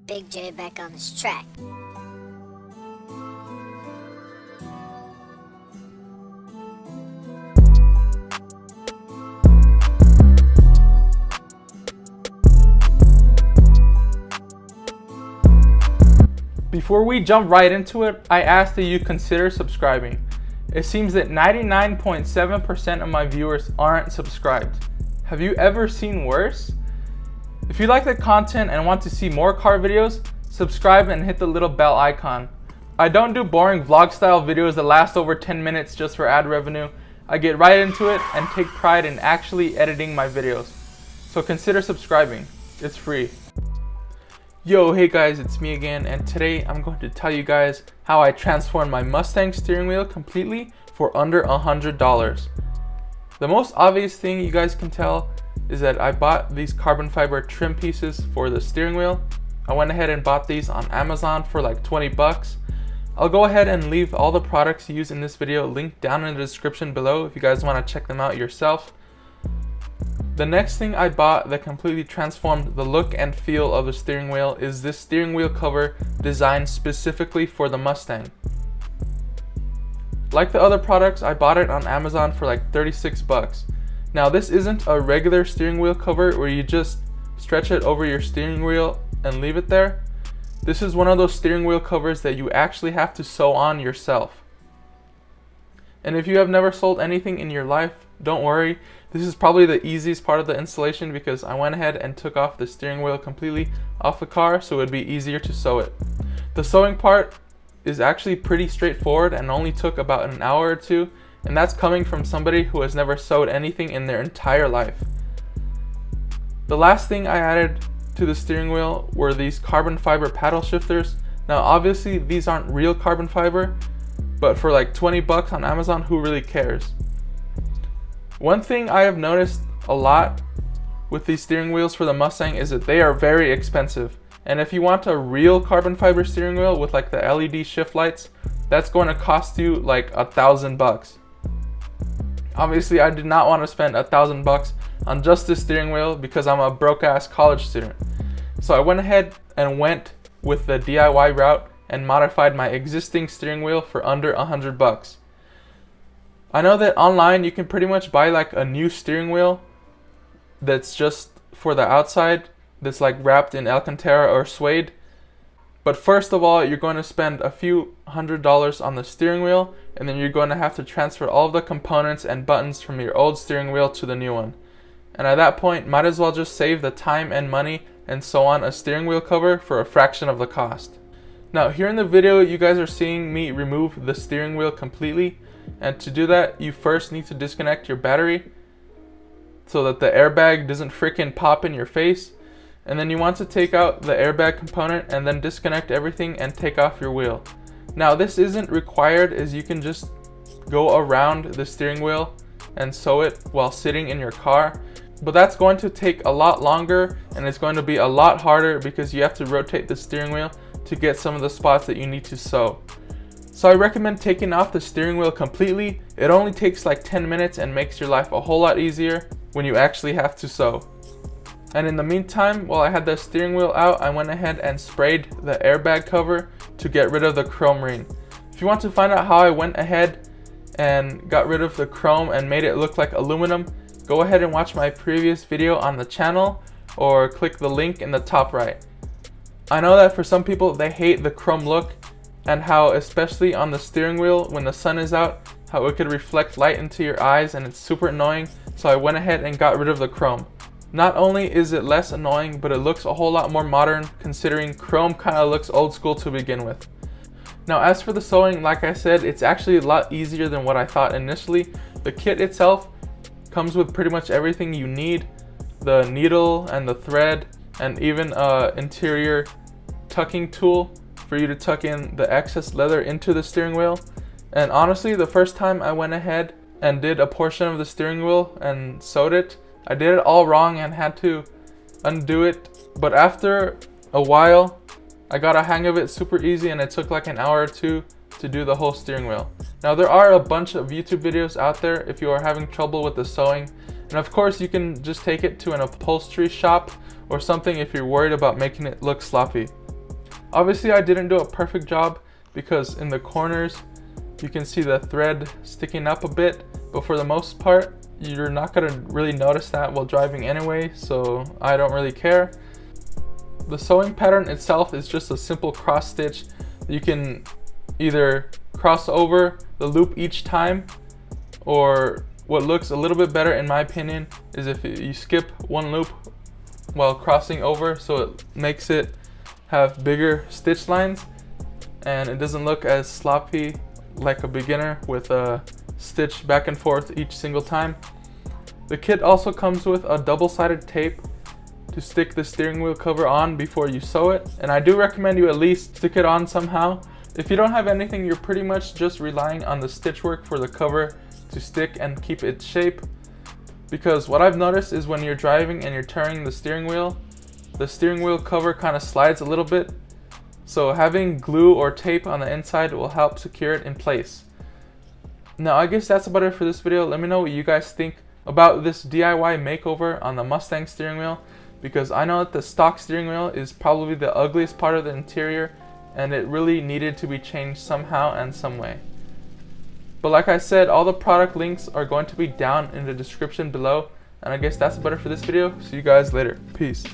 Big J back on this track. Before we jump right into it, I ask that you consider subscribing. It seems that 99.7% of my viewers aren't subscribed. Have you ever seen worse? If you like the content and want to see more car videos, subscribe and hit the little bell icon. I don't do boring vlog style videos that last over 10 minutes just for ad revenue. I get right into it and take pride in actually editing my videos. So consider subscribing. It's free. Yo, hey guys, it's me again, and today I'm going to tell you guys how I transformed my Mustang steering wheel completely for under $100. The most obvious thing you guys can tell is that I bought these carbon fiber trim pieces for the steering wheel. I went ahead and bought these on Amazon for like 20 bucks. I'll go ahead and leave all the products used in this video linked down in the description below if you guys want to check them out yourself. The next thing I bought that completely transformed the look and feel of the steering wheel is this steering wheel cover designed specifically for the Mustang. Like the other products, I bought it on Amazon for like 36 bucks. Now this isn't a regular steering wheel cover where you just stretch it over your steering wheel and leave it there. This is one of those steering wheel covers that you actually have to sew on yourself. And if you have never sold anything in your life, don't worry. This is probably the easiest part of the installation because I went ahead and took off the steering wheel completely off the car so it would be easier to sew it. The sewing part is actually pretty straightforward and only took about an hour or two, and that's coming from somebody who has never sewed anything in their entire life. The last thing I added to the steering wheel were these carbon fiber paddle shifters. Now obviously these aren't real carbon fiber, but for like 20 bucks on Amazon, who really cares? One thing I have noticed a lot with these steering wheels for the Mustang is that they are very expensive. And if you want a real carbon fiber steering wheel with like the LED shift lights, that's going to cost you like $1,000. Obviously, I did not want to spend $1,000 on just this steering wheel because I'm a broke ass college student. So I went ahead and went with the DIY route and modified my existing steering wheel for under $100. I know that online you can pretty much buy like a new steering wheel that's just for the outside, that's like wrapped in Alcantara or suede. But first of all, you're going to spend a few $100s on the steering wheel, and then you're going to have to transfer all of the components and buttons from your old steering wheel to the new one. And at that point, might as well just save the time and money and sew on a steering wheel cover for a fraction of the cost. Now here in the video, you guys are seeing me remove the steering wheel completely. And to do that, you first need to disconnect your battery so that the airbag doesn't freaking pop in your face. And then you want to take out the airbag component and then disconnect everything and take off your wheel. Now this isn't required, as you can just go around the steering wheel and sew it while sitting in your car. But that's going to take a lot longer and it's going to be a lot harder because you have to rotate the steering wheel to get some of the spots that you need to sew. So I recommend taking off the steering wheel completely. It only takes like 10 minutes and makes your life a whole lot easier when you actually have to sew. And in the meantime, while I had the steering wheel out, I went ahead and sprayed the airbag cover to get rid of the chrome ring. If you want to find out how I went ahead and got rid of the chrome and made it look like aluminum, go ahead and watch my previous video on the channel or click the link in the top right. I know that for some people they hate the chrome look, and how especially on the steering wheel when the sun is out, how it could reflect light into your eyes and it's super annoying. So I went ahead and got rid of the chrome. Not only is it less annoying, but it looks a whole lot more modern considering chrome kind of looks old school to begin with. Now as for the sewing, like I said, it's actually a lot easier than what I thought initially. The kit itself comes with pretty much everything you need. The needle and the thread and even an interior tucking tool for you to tuck in the excess leather into the steering wheel. And honestly, the first time I went ahead and did a portion of the steering wheel and sewed it, I did it all wrong and had to undo it. But after a while, I got a hang of it super easy, and it took like an hour or two to do the whole steering wheel. Now there are a bunch of YouTube videos out there if you are having trouble with the sewing. And of course you can just take it to an upholstery shop or something if you're worried about making it look sloppy. Obviously I didn't do a perfect job because in the corners you can see the thread sticking up a bit, but for the most part you're not going to really notice that while driving anyway, so I don't really care. The sewing pattern itself is just a simple cross stitch. You can either cross over the loop each time, or what looks a little bit better in my opinion is if you skip one loop while crossing over, so it makes it have bigger stitch lines and it doesn't look as sloppy like a beginner with a stitch back and forth each single time. The kit also comes with a double-sided tape to stick the steering wheel cover on before you sew it, and I do recommend you at least stick it on somehow. If you don't have anything, you're pretty much just relying on the stitch work for the cover to stick and keep its shape, because what I've noticed is when you're driving and you're turning the steering wheel cover kind of slides a little bit, so having glue or tape on the inside will help secure it in place. Now I guess that's about it for this video. Let me know what you guys think about this DIY makeover on the Mustang steering wheel, because I know that the stock steering wheel is probably the ugliest part of the interior and it really needed to be changed somehow and some way. But like I said, all the product links are going to be down in the description below, and I guess that's about it for this video. See you guys later. Peace.